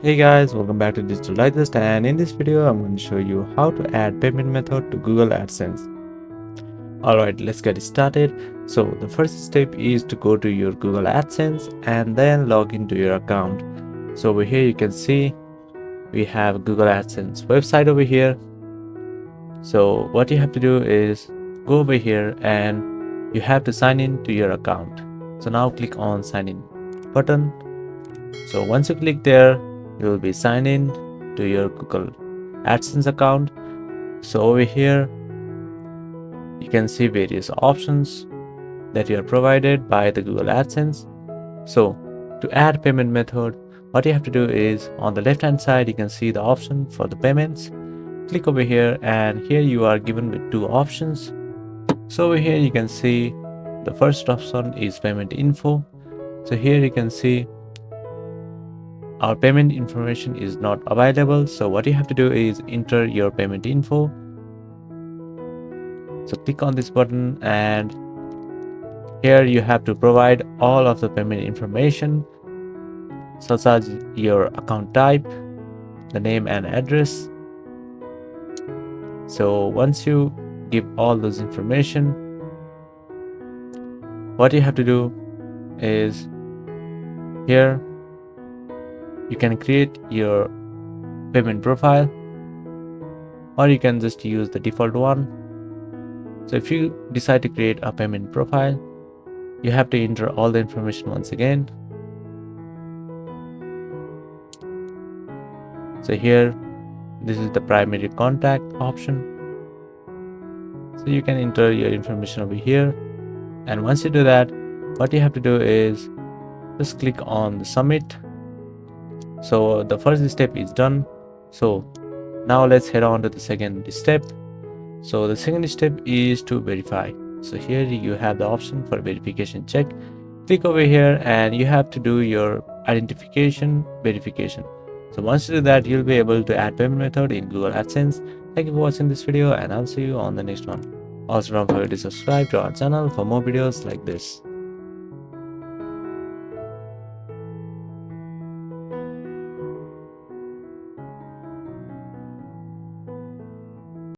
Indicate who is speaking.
Speaker 1: Hey guys, welcome back to Digital Digest, and in this video I'm going to show you how to add payment method to Google AdSense. Alright, let's get started. So the first step is to go to your Google AdSense and then log into your account. So over here you can see we have Google AdSense website over here. So what you have to do is go over here and you have to sign in to your account. So now click on sign in button. So once you click there, you will be signed in to your Google AdSense account. So over here you can see various options that you are provided by the Google AdSense. So to add payment method, what you have to do is on the left hand side you can see the option for the payments. Click over here and here you are given with two options. So over here you can see the first option is payment info. So here you can see our payment information is not available. So what you have to do is enter your payment info. So click on this button and here you have to provide all of the payment information such as your account type, the name and address. So once you give all those information, what you have to do is here you can create your payment profile or you can just use the default one. So if you decide to create a payment profile, you have to enter all the information once again. So here this is the primary contact option. So you can enter your information over here, and once you do that, what you have to do is just click on the submit. So the first step is done. So now let's head on to the second step. So the second step is to verify. So here you have the option for verification check. Click over here and you have to do your identification verification. So once you do that, you'll be able to add payment method in Google AdSense. Thank you for watching this video and I'll see you on the next one. Also don't forget to subscribe to our channel for more videos like this.